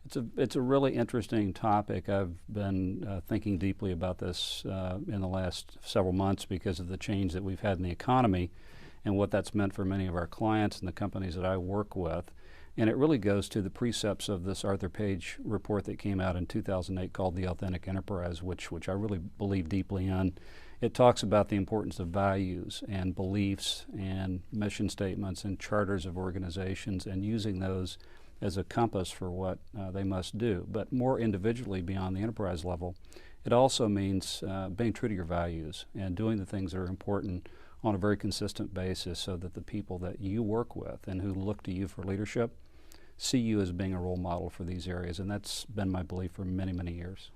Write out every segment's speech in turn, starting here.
It's a really interesting topic. I've been thinking deeply about this in the last several months because of the change that we've had in the economy and what that's meant for many of our clients and the companies that I work with. And it really goes to the precepts of this Arthur Page report that came out in 2008 called The Authentic Enterprise, which I really believe deeply in. It talks about the importance of values and beliefs and mission statements and charters of organizations and using those as a compass for what they must do. But more individually beyond the enterprise level, it also means being true to your values and doing the things that are important on a very consistent basis so that the people that you work with and who look to you for leadership see you as being a role model for these areas. And that's been my belief for many, many years.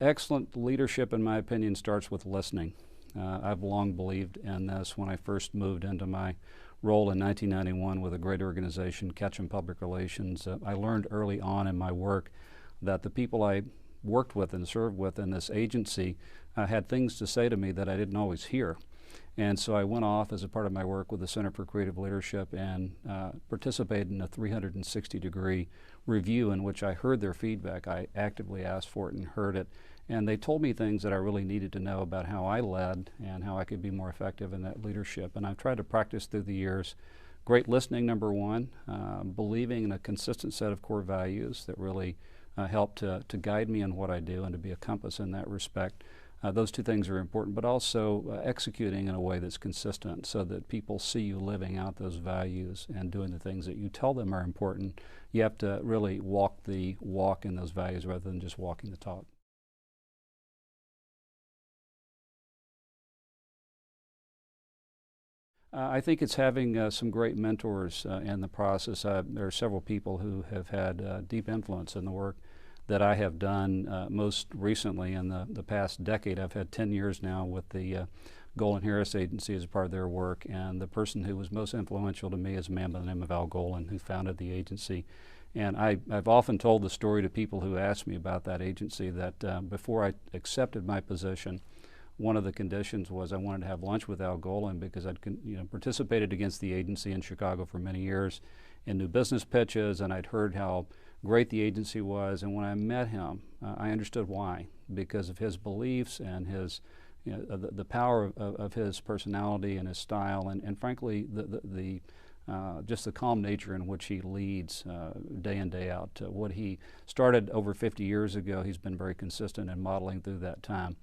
Excellent leadership, in my opinion, starts with listening. I've long believed in this. When I first moved into my role in 1991 with a great organization, Ketchum Public Relations, I learned early on in my work that the people I worked with and served with in this agency had things to say to me that I didn't always hear. And so I went off as a part of my work with the Center for Creative Leadership and participated in a 360-degree review in which I heard their feedback. I actively asked for it and heard it. And they told me things that I really needed to know about how I led and how I could be more effective in that leadership. And I've tried to practice through the years great listening, number one, believing in a consistent set of core values that really help to guide me in what I do and to be a compass in that respect. Those two things are important, but also executing in a way that's consistent so that people see you living out those values and doing the things that you tell them are important. You have to really walk the walk in those values rather than just walking the talk. I think it's having some great mentors in the process. There are several people who have had deep influence in the work that I have done. Most recently in the past decade, I've had 10 years now with the Golan Harris Agency as a part of their work, and the person who was most influential to me is a man by the name of Al Golan, who founded the agency. And I've often told the story to people who ask me about that agency that before I accepted my position, one of the conditions was I wanted to have lunch with Al Golan because I'd participated against the agency in Chicago for many years in new business pitches, and I'd heard how great the agency was. And when I met him, I understood why, because of his beliefs and his, the power of his personality and his style, and frankly, just the calm nature in which he leads day in, day out. What he started over 50 years ago, he's been very consistent in modeling through that time.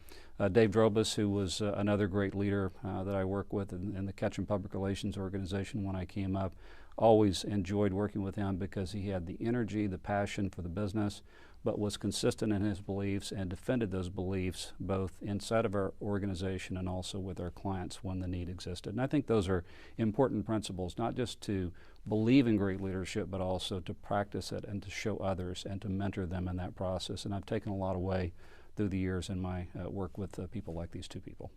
Dave Drobus, who was another great leader that I work with in the Ketchum Public Relations organization when I came up, always enjoyed working with him because he had the energy, the passion for the business, but was consistent in his beliefs and defended those beliefs both inside of our organization and also with our clients when the need existed. And I think those are important principles, not just to believe in great leadership, but also to practice it and to show others and to mentor them in that process. And I've taken a lot away through the years in my work with people like these two people.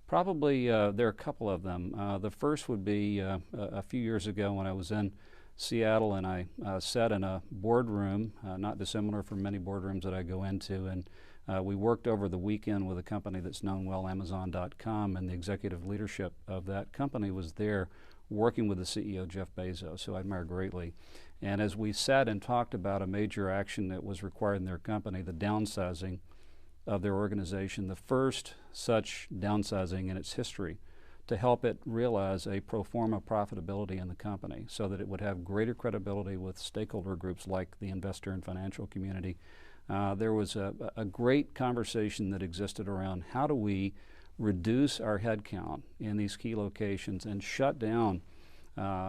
Probably there are a couple of them. The first would be a few years ago when I was in Seattle and I sat in a boardroom, not dissimilar from many boardrooms that I go into, and we worked over the weekend with a company that's known well, Amazon.com, and the executive leadership of that company was there working with the CEO, Jeff Bezos, who I admire greatly. And as we sat and talked about a major action that was required in their company, the downsizing of their organization, the first such downsizing in its history, to help it realize a pro forma profitability in the company so that it would have greater credibility with stakeholder groups like the investor and financial community. There was a great conversation that existed around how do we reduce our headcount in these key locations and shut down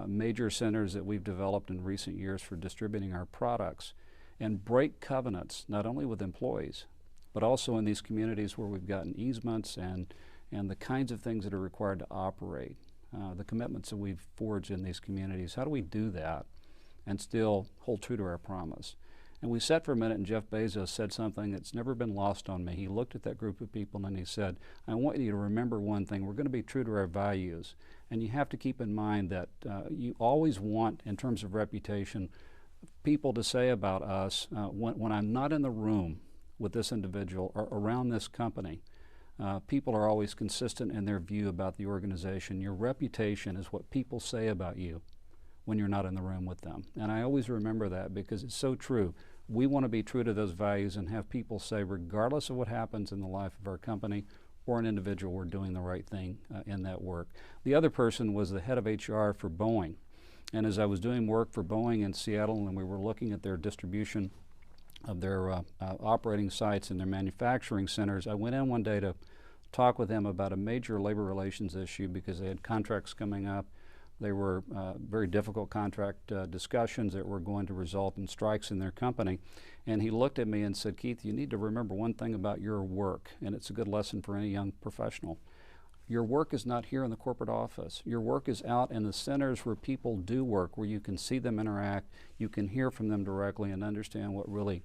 major centers that we've developed in recent years for distributing our products and break covenants not only with employees but also in these communities where we've gotten easements and the kinds of things that are required to operate, the commitments that we've forged in these communities. How do we do that and still hold true to our promise? And we sat for a minute and Jeff Bezos said something that's never been lost on me. He looked at that group of people and he said, I want you to remember one thing. We're going to be true to our values. And you have to keep in mind that you always want, in terms of reputation, people to say about us when I'm not in the room with this individual or around this company. People are always consistent in their view about the organization. Your reputation is what people say about you when you're not in the room with them. And I always remember that because it's so true. We want to be true to those values and have people say, regardless of what happens in the life of our company or an individual, we're doing the right thing in that work. The other person was the head of HR for Boeing. And as I was doing work for Boeing in Seattle and we were looking at their distribution of their operating sites and their manufacturing centers, I went in one day to talk with them about a major labor relations issue because they had contracts coming up. They were very difficult contract discussions that were going to result in strikes in their company. And he looked at me and said, Keith, you need to remember one thing about your work, and it's a good lesson for any young professional. Your work is not here in the corporate office. Your work is out in the centers where people do work, where you can see them interact, you can hear from them directly and understand what really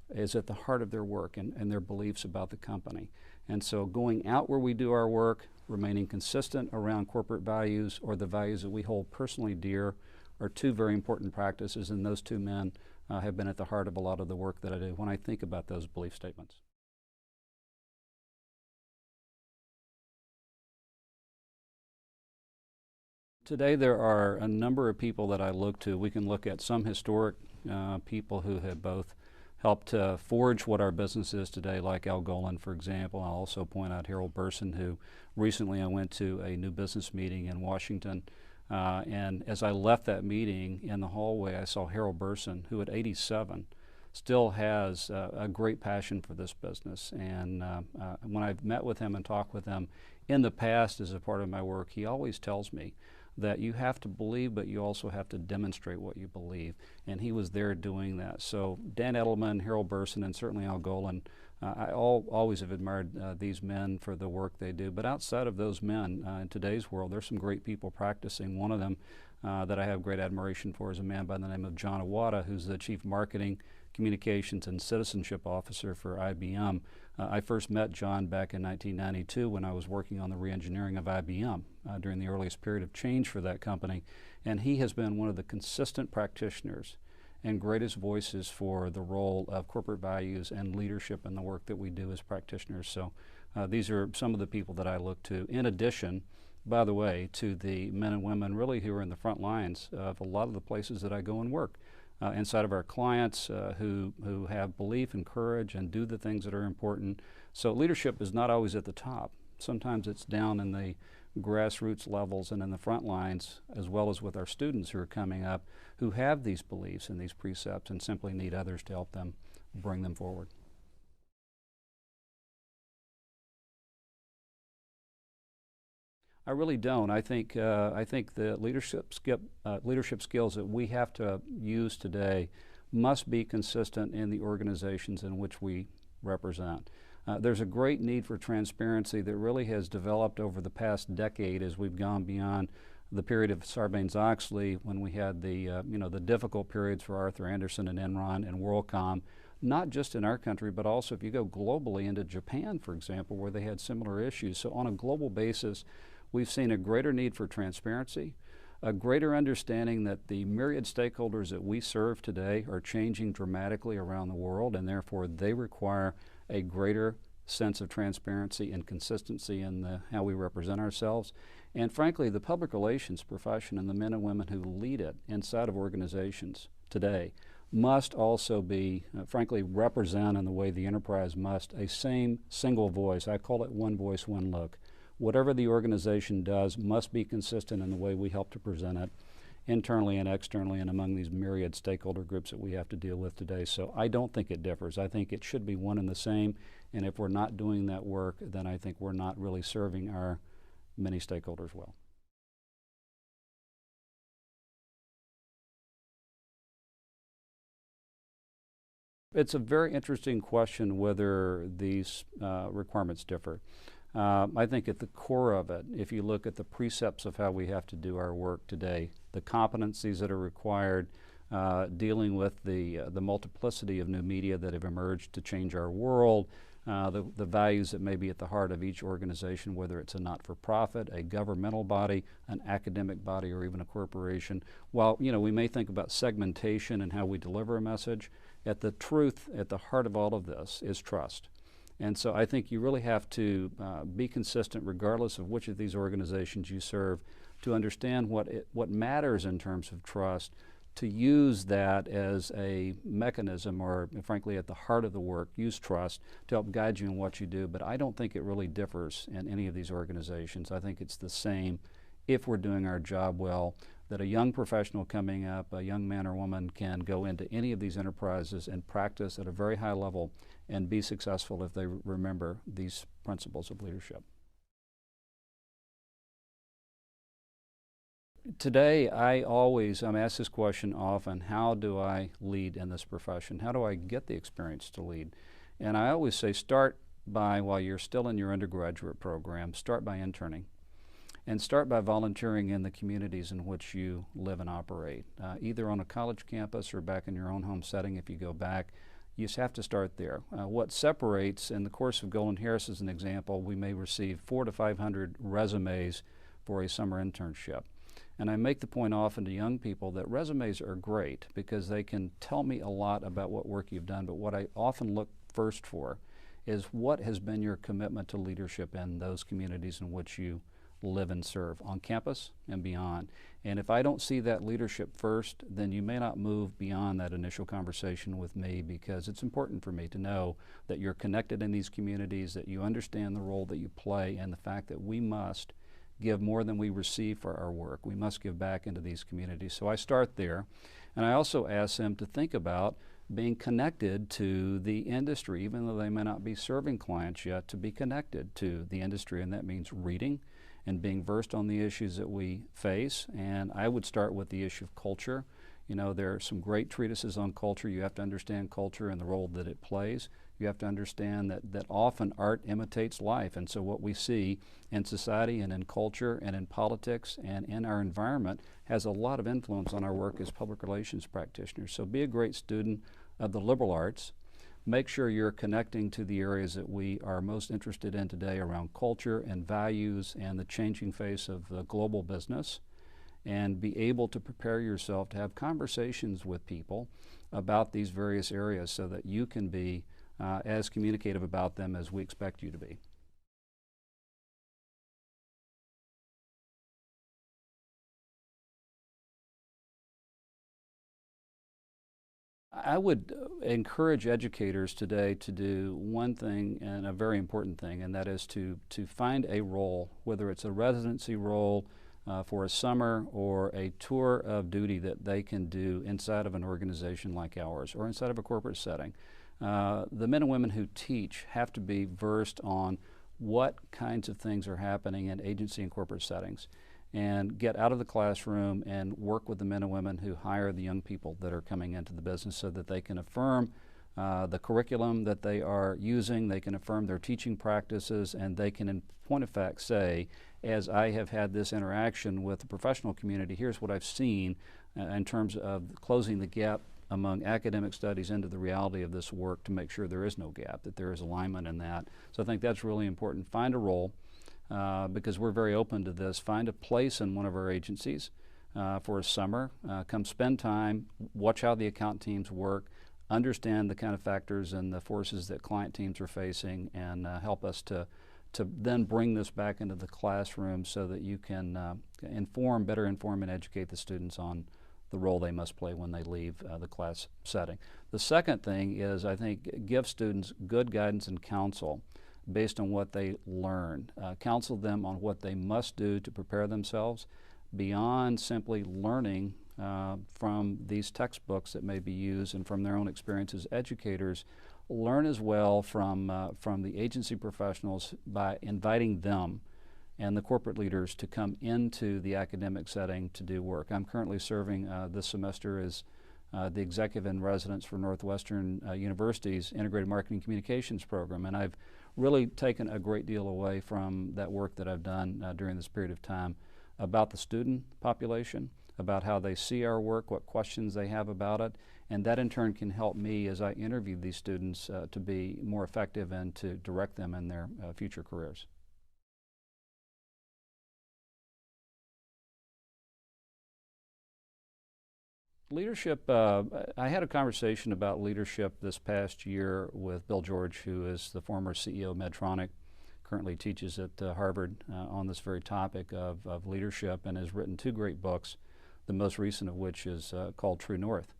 is at the heart of their work and their beliefs about the company. And so going out where we do our work, remaining consistent around corporate values or the values that we hold personally dear are two very important practices, and those two men have been at the heart of a lot of the work that I do when I think about those belief statements. Today there are a number of people that I look to. We can look at some historic people who have both helped forge what our business is today, like Al Golan, for example. I'll also point out Harold Burton, who recently I went to a new business meeting in Washington. And as I left that meeting in the hallway, I saw Harold Burton, who at 87 still has a great passion for this business. And when I've met with him and talked with him in the past as a part of my work, he always tells me that you have to believe, but you also have to demonstrate what you believe. And he was there doing that. So Dan Edelman, Harold Burton, and certainly Al Golan, I always have admired these men for the work they do. But outside of those men, in today's world, there's some great people practicing. One of them that I have great admiration for is a man by the name of John Iwata, who's the Chief Marketing, Communications, and Citizenship Officer for IBM. I first met John back in 1992 when I was working on the re-engineering of IBM during the earliest period of change for that company. And he has been one of the consistent practitioners and greatest voices for the role of corporate values and leadership in the work that we do as practitioners. So these are some of the people that I look to, in addition, by the way, to the men and women really who are in the front lines of a lot of the places that I go and work. Inside of our clients who have belief and courage and do the things that are important. So leadership is not always at the top. Sometimes it's down in the grassroots levels and in the front lines, as well as with our students who are coming up who have these beliefs and these precepts and simply need others to help them bring them forward. I really don't. I think the leadership skills that we have to use today must be consistent in the organizations in which we represent. There's a great need for transparency that really has developed over the past decade as we've gone beyond the period of Sarbanes-Oxley when we had the difficult periods for Arthur Andersen and Enron and WorldCom, not just in our country, but also if you go globally into Japan, for example, where they had similar issues. So on a global basis, we've seen a greater need for transparency, a greater understanding that the myriad stakeholders that we serve today are changing dramatically around the world, and therefore they require a greater sense of transparency and consistency in how we represent ourselves. And frankly, the public relations profession and the men and women who lead it inside of organizations today must also be, frankly, represent in the way the enterprise must, a same single voice. I call it one voice, one look. Whatever the organization does must be consistent in the way we help to present it internally and externally and among these myriad stakeholder groups that we have to deal with today. So I don't think it differs. I think it should be one and the same, and if we're not doing that work, then I think we're not really serving our many stakeholders well. It's a very interesting question whether these requirements differ. I think at the core of it, if you look at the precepts of how we have to do our work today, the competencies that are required, dealing with the multiplicity of new media that have emerged to change our world, the values that may be at the heart of each organization, whether it's a not-for-profit, a governmental body, an academic body, or even a corporation. While we may think about segmentation and how we deliver a message, at the heart of all of this is trust. And so I think you really have to be consistent regardless of which of these organizations you serve to understand what matters in terms of trust, to use that as a mechanism, or frankly at the heart of the work, use trust to help guide you in what you do. But I don't think it really differs in any of these organizations. I think it's the same if we're doing our job well, that a young professional coming up, a young man or woman, can go into any of these enterprises and practice at a very high level and be successful if they remember these principles of leadership. Today, I'm asked this question often: how do I lead in this profession? How do I get the experience to lead? And I always say, start by, while you're still in your undergraduate program, start by interning. And start by volunteering in the communities in which you live and operate, either on a college campus or back in your own home setting if you go back. You just have to start there. What separates, in the course of Golden Harris as an example, we may receive 400 to 500 resumes for a summer internship. And I make the point often to young people that resumes are great because they can tell me a lot about what work you've done, but what I often look first for is what has been your commitment to leadership in those communities in which you live and serve, on campus and beyond. And if I don't see that leadership first, then you may not move beyond that initial conversation with me, because it's important for me to know that you're connected in these communities, that you understand the role that you play, and the fact that we must give more than we receive for our work. We must give back into these communities. So I start there. And I also ask them to think about being connected to the industry, even though they may not be serving clients yet, to be connected to the industry. And that means reading and being versed on the issues that we face. And I would start with the issue of culture. There are some great treatises on culture. You have to understand culture and the role that it plays. You have to understand that often art imitates life. And so what we see in society and in culture and in politics and in our environment has a lot of influence on our work as public relations practitioners. So be a great student of the liberal arts. Make sure you're connecting to the areas that we are most interested in today around culture and values and the changing face of global business, and be able to prepare yourself to have conversations with people about these various areas so that you can be as communicative about them as we expect you to be. I would encourage educators today to do one thing, and a very important thing, and that is to find a role, whether it's a residency role for a summer or a tour of duty that they can do inside of an organization like ours or inside of a corporate setting. The men and women who teach have to be versed on what kinds of things are happening in agency and corporate settings, and get out of the classroom and work with the men and women who hire the young people that are coming into the business, so that they can affirm the curriculum that they are using, they can affirm their teaching practices, and they can, in point of fact, say, as I have had this interaction with the professional community, here's what I've seen in terms of closing the gap among academic studies into the reality of this work, to make sure there is no gap, that there is alignment in that. So I think that's really important. Find a role, because we're very open to this. Find a place in one of our agencies for a summer. Come spend time, watch how the account teams work, understand the kind of factors and the forces that client teams are facing, and help us to then bring this back into the classroom so that you can better inform and educate the students on the role they must play when they leave the class setting. The second thing is, I think, give students good guidance and counsel based on what they learn. Counsel them on what they must do to prepare themselves beyond simply learning from these textbooks that may be used and from their own experiences. Educators learn as well from the agency professionals by inviting them and the corporate leaders to come into the academic setting to do work. I'm currently serving this semester as the executive in residence for Northwestern University's Integrated Marketing Communications program, and I've really taken a great deal away from that work that I've done during this period of time about the student population, about how they see our work, what questions they have about it, and that in turn can help me as I interview these students to be more effective and to direct them in their future careers. Leadership, I had a conversation about leadership this past year with Bill George, who is the former CEO of Medtronic, currently teaches at Harvard on this very topic of leadership, and has written two great books, the most recent of which is called True North.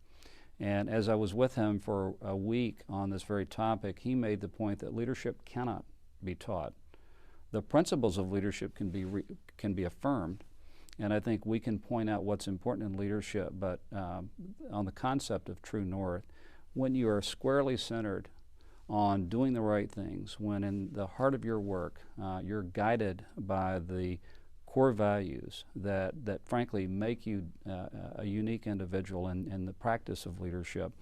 And as I was with him for a week on this very topic, he made the point that leadership cannot be taught. The principles of leadership can be affirmed, and I think we can point out what's important in leadership, but on the concept of true north, when you are squarely centered on doing the right things, when in the heart of your work you're guided by the core values that frankly make you a unique individual in the practice of leadership,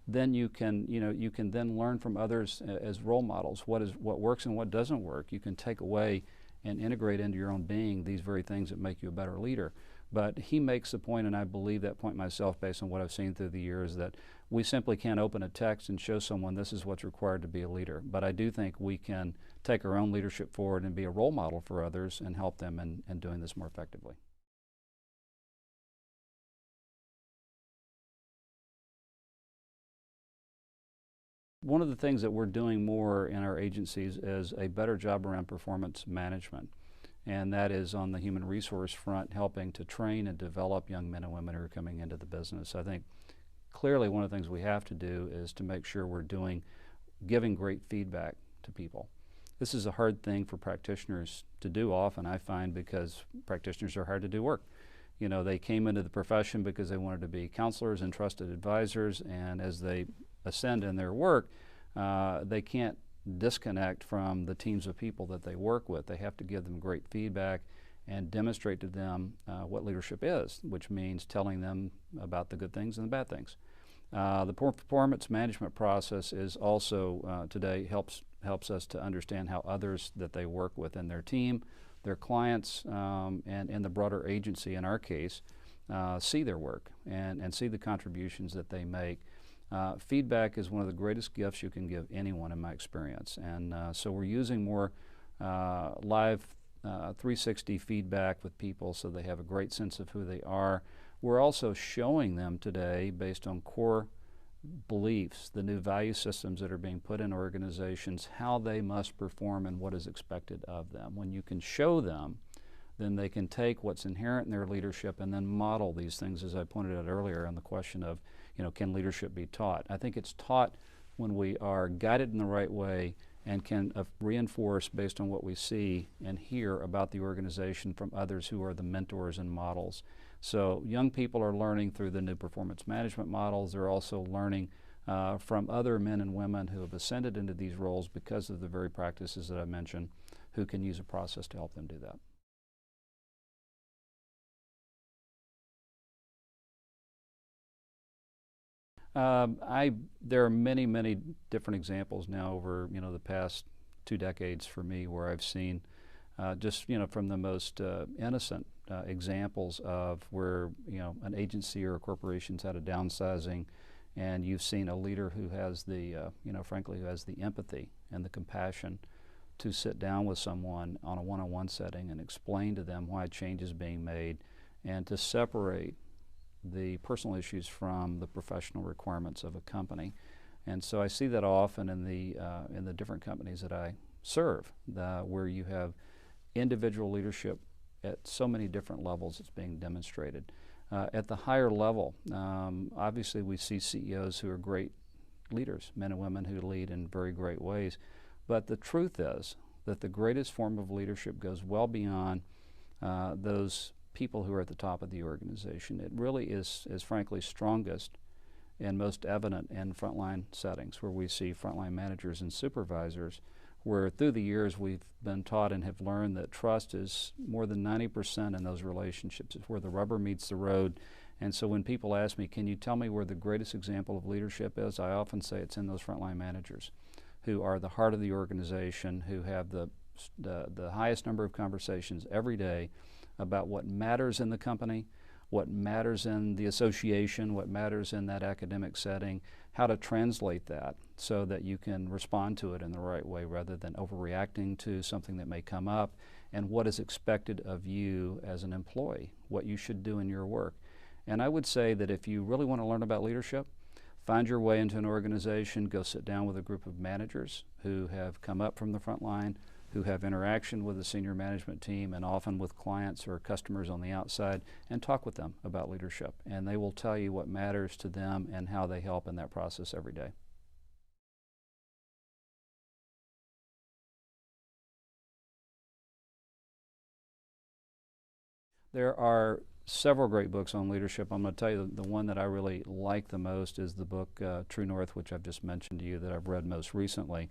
then you can then learn from others as role models what works and what doesn't work. You can take away and integrate into your own being these very things that make you a better leader. But he makes the point, and I believe that point myself based on what I've seen through the years, that we simply can't open a text and show someone this is what's required to be a leader. But I do think we can take our own leadership forward and be a role model for others and help them in doing this more effectively. One of the things that we're doing more in our agencies is a better job around performance management, and that is on the human resource front, helping to train and develop young men and women who are coming into the business. I think clearly one of the things we have to do is to make sure we're giving great feedback to people. This is a hard thing for practitioners to do often, I find, because practitioners are hard to do work. You know, they came into the profession because they wanted to be counselors and trusted advisors, and as they ascend in their work, they can't disconnect from the teams of people that they work with. They have to give them great feedback and demonstrate to them what leadership is, which means telling them about the good things and the bad things. The performance management process is also today helps us to understand how others that they work with in their team, their clients, and in the broader agency, in our case, see their work and see the contributions that they make. Feedback is one of the greatest gifts you can give anyone, in my experience, and so we're using more live 360 feedback with people so they have a great sense of who they are. We're also showing them today, based on core beliefs, the new value systems that are being put in organizations, how they must perform and what is expected of them. When you can show them, then they can take what's inherent in their leadership and then model these things, as I pointed out earlier on the question of, can leadership be taught? I think it's taught when we are guided in the right way and can reinforce based on what we see and hear about the organization from others who are the mentors and models. So young people are learning through the new performance management models. They're also learning from other men and women who have ascended into these roles because of the very practices that I mentioned, who can use a process to help them do that. There are many, many different examples now over the past 2 decades for me, where I've seen just from the most innocent examples of where an agency or a corporation's had a downsizing, and you've seen a leader who has the frankly, who has the empathy and the compassion to sit down with someone on a one-on-one setting and explain to them why change is being made, and to separate the personal issues from the professional requirements of a company. And so I see that often in the different companies that I serve, where you have individual leadership at so many different levels that's being demonstrated. At the higher level, obviously we see CEOs who are great leaders, men and women who lead in very great ways. But the truth is that the greatest form of leadership goes well beyond those people who are at the top of the organization. It really is frankly strongest and most evident in frontline settings, where we see frontline managers and supervisors, where through the years we've been taught and have learned that trust is more than 90% in those relationships. It's where the rubber meets the road. And so when people ask me, can you tell me where the greatest example of leadership is, I often say it's in those frontline managers, who are the heart of the organization, who have the highest number of conversations every day about what matters in the company, what matters in the association, what matters in that academic setting, how to translate that so that you can respond to it in the right way rather than overreacting to something that may come up, and what is expected of you as an employee, what you should do in your work. And I would say that if you really want to learn about leadership, find your way into an organization, go sit down with a group of managers who have come up from the front line, who have interaction with the senior management team and often with clients or customers on the outside, and talk with them about leadership. And they will tell you what matters to them and how they help in that process every day. There are several great books on leadership. I'm going to tell you the one that I really like the most is the book True North, which I've just mentioned to you, that I've read most recently.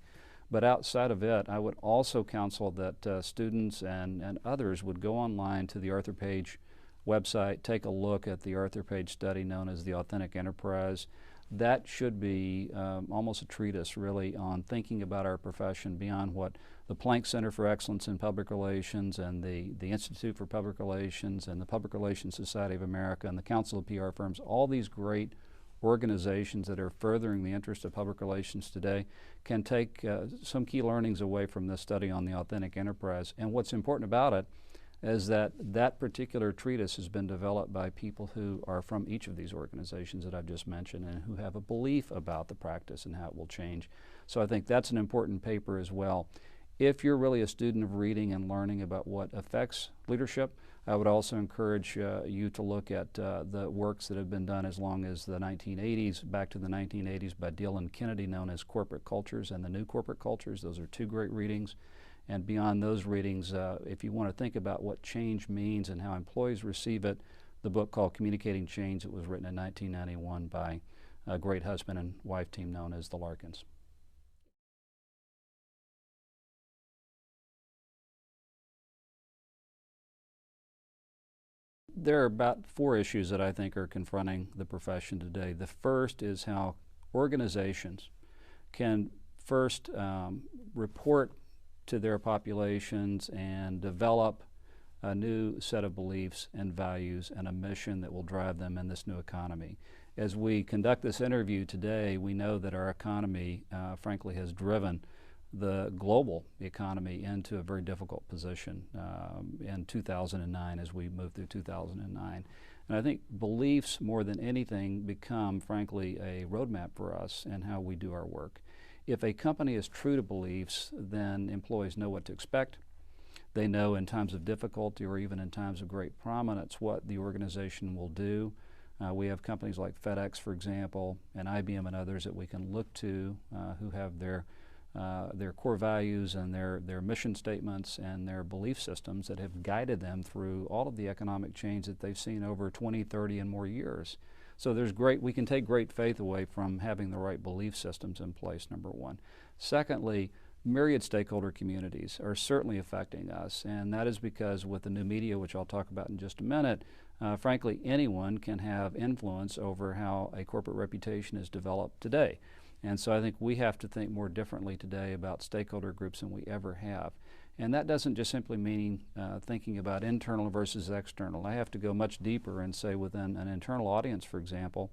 But outside of it, I would also counsel that students and others would go online to the Arthur Page website, take a look at the Arthur Page study known as the Authentic Enterprise. That should be almost a treatise, really, on thinking about our profession beyond what the Planck Center for Excellence in Public Relations and the Institute for Public Relations and the Public Relations Society of America and the Council of PR Firms, all these great organizations that are furthering the interest of public relations today, can take some key learnings away from this study on the Authentic Enterprise. And what's important about it is that that particular treatise has been developed by people who are from each of these organizations that I've just mentioned and who have a belief about the practice and how it will change. So I think that's an important paper as well. If you're really a student of reading and learning about what affects leadership, I would also encourage you to look at the works that have been done as long as the 1980s, back to the 1980s, by Dylan Kennedy, known as Corporate Cultures and the New Corporate Cultures. Those are two great readings. And beyond those readings, if you want to think about what change means and how employees receive it, the book called Communicating Change, that was written in 1991 by a great husband and wife team known as the Larkins. There are about 4 issues that I think are confronting the profession today. The first is how organizations can first report to their populations and develop a new set of beliefs and values and a mission that will drive them in this new economy. As we conduct this interview today, we know that our economy, frankly, has driven the global economy into a very difficult position in 2009 as we move through 2009. And I think beliefs, more than anything, become, frankly, a roadmap for us in how we do our work. If a company is true to beliefs, then employees know what to expect. They know in times of difficulty or even in times of great prominence what the organization will do. We have companies like FedEx, for example, and IBM and others that we can look to who have their core values and their mission statements and their belief systems that have guided them through all of the economic change that they've seen over 20, 30, and more years. So we can take great faith away from having the right belief systems in place, number one. Secondly, myriad stakeholder communities are certainly affecting us, and that is because with the new media, which I'll talk about in just a minute, frankly, anyone can have influence over how a corporate reputation is developed today. And so I think we have to think more differently today about stakeholder groups than we ever have. And that doesn't just simply mean thinking about internal versus external. I have to go much deeper and say within an internal audience, for example,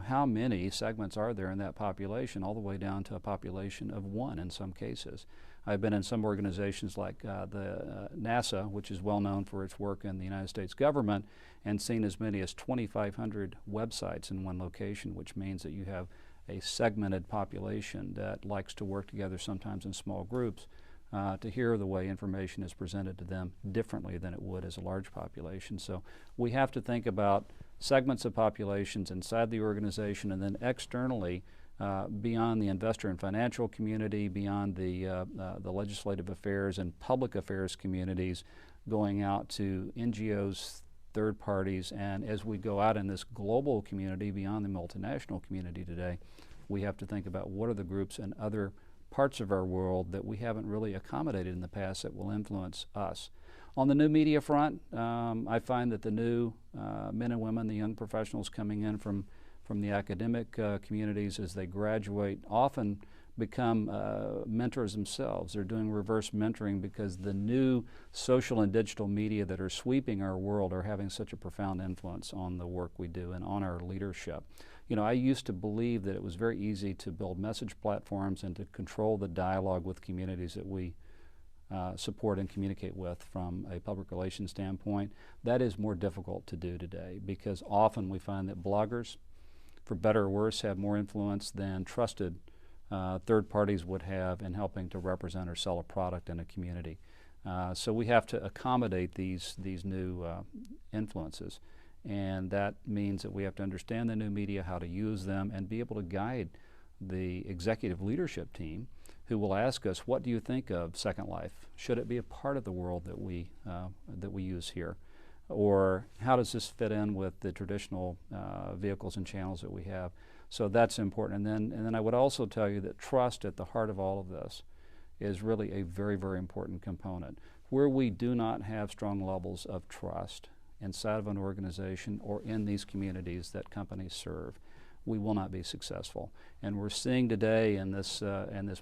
how many segments are there in that population, all the way down to a population of 1 in some cases. I've been in some organizations like the NASA, which is well known for its work in the United States government, and seen as many as 2,500 websites in one location, which means that you have a segmented population that likes to work together, sometimes in small groups, to hear the way information is presented to them differently than it would as a large population. So we have to think about segments of populations inside the organization, and then externally beyond the investor and financial community, beyond the legislative affairs and public affairs communities, going out to NGOs, third parties, and as we go out in this global community beyond the multinational community today, we have to think about what are the groups and other parts of our world that we haven't really accommodated in the past that will influence us. On the new media front, I find that the new men and women, the young professionals coming in from the academic communities as they graduate, often become mentors themselves. They're doing reverse mentoring because the new social and digital media that are sweeping our world are having such a profound influence on the work we do and on our leadership. You know, I used to believe that it was very easy to build message platforms and to control the dialogue with communities that we support and communicate with from a public relations standpoint. That is more difficult to do today because often we find that bloggers, for better or worse, have more influence than trusted third parties would have in helping to represent or sell a product in a community. So we have to accommodate these new influences, and that means that we have to understand the new media, how to use them, and be able to guide the executive leadership team who will ask us, what do you think of Second Life? Should it be a part of the world that we use here? Or how does this fit in with the traditional vehicles and channels that we have? So that's important. And then I would also tell you that trust at the heart of all of this is really a very, very important component. Where we do not have strong levels of trust inside of an organization or in these communities that companies serve, we will not be successful. And we're seeing today in this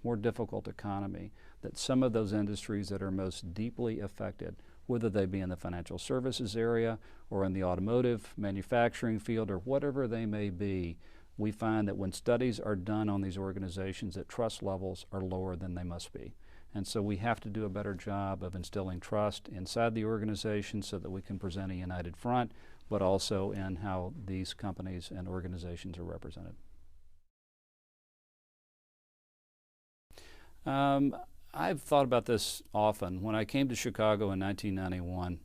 more difficult economy that some of those industries that are most deeply affected, whether they be in the financial services area or in the automotive manufacturing field or whatever they may be, we find that when studies are done on these organizations that trust levels are lower than they must be. And so we have to do a better job of instilling trust inside the organization so that we can present a united front, but also in how these companies and organizations are represented. I've thought about this often. When I came to Chicago in 1991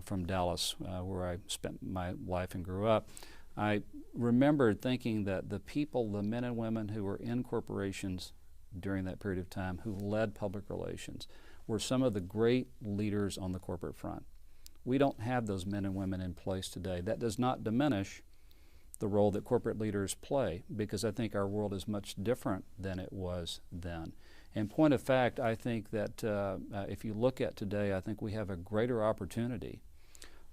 from Dallas, where I spent my life and grew up, I remembered thinking that the people, the men and women who were in corporations during that period of time, who led public relations, were some of the great leaders on the corporate front. We don't have those men and women in place today. That does not diminish the role that corporate leaders play, because I think our world is much different than it was then. In point of fact, I think that if you look at today, I think we have a greater opportunity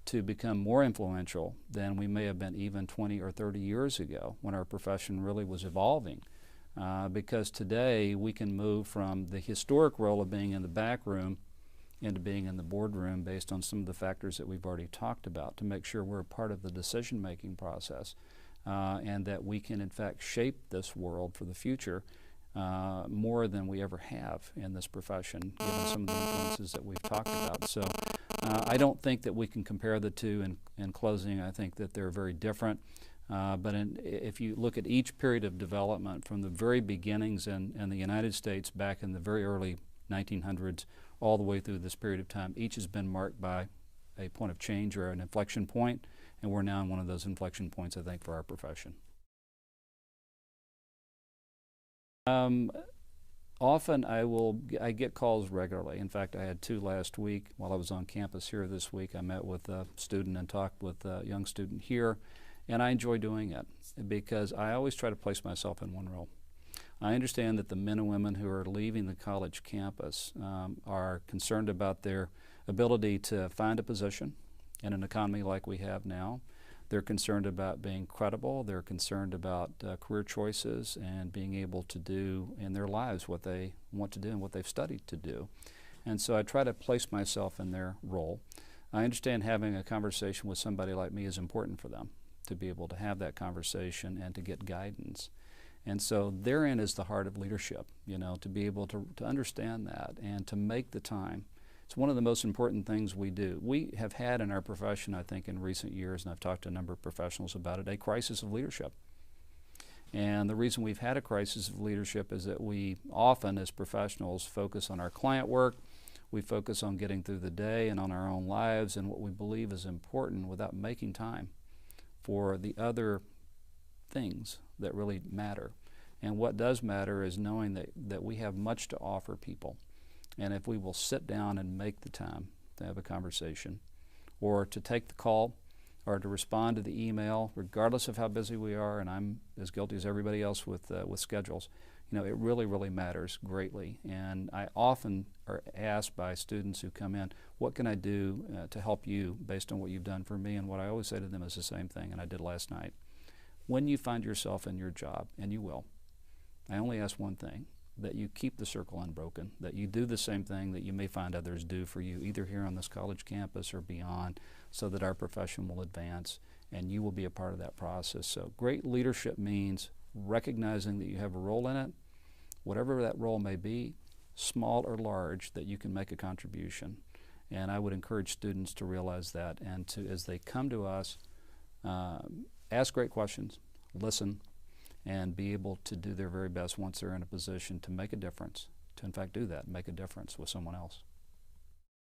to become more influential than we may have been even 20 or 30 years ago when our profession really was evolving. Because today we can move from the historic role of being in the back room into being in the boardroom based on some of the factors that we've already talked about to make sure we're a part of the decision-making process and that we can in fact shape this world for the future more than we ever have in this profession, given some of the influences that we've talked about. So I don't think that we can compare the two in closing. I think that they're very different. But if you look at each period of development from the very beginnings in the United States back in the very early 1900s all the way through this period of time, each has been marked by a point of change or an inflection point, and we're now in one of those inflection points, I think, for our profession. Often I get calls regularly. In fact, I had two last week while I was on campus here this week. I met with a student and talked with a young student here, and I enjoy doing it because I always try to place myself in one role. I understand that the men and women who are leaving the college campus are concerned about their ability to find a position in an economy like we have now. They're concerned about being credible. They're concerned about career choices and being able to do in their lives what they want to do and what they've studied to do. And so I try to place myself in their role. I understand having a conversation with somebody like me is important for them, to be able to have that conversation and to get guidance. And so therein is the heart of leadership, you know, to be able to understand that and to make the time. It's one of the most important things we do. We have had in our profession, I think, in recent years, and I've talked to a number of professionals about it, a crisis of leadership. And the reason we've had a crisis of leadership is that we often, as professionals, focus on our client work, we focus on getting through the day and on our own lives and what we believe is important without making time for the other things that really matter. And what does matter is knowing that we have much to offer people. And if we will sit down and make the time to have a conversation, or to take the call, or to respond to the email, regardless of how busy we are, and I'm as guilty as everybody else with schedules, you know, it really, really matters greatly. And I often are asked by students who come in, what can I do to help you based on what you've done for me? And what I always say to them is the same thing, and I did last night. When you find yourself in your job, and you will, I only ask one thing, that you keep the circle unbroken, that you do the same thing that you may find others do for you, either here on this college campus or beyond, so that our profession will advance and you will be a part of that process. So great leadership means recognizing that you have a role in it, whatever that role may be, small or large, that you can make a contribution. And I would encourage students to realize that, and to, as they come to us, ask great questions, listen, and be able to do their very best once they're in a position to make a difference, to in fact do that, make a difference with someone else.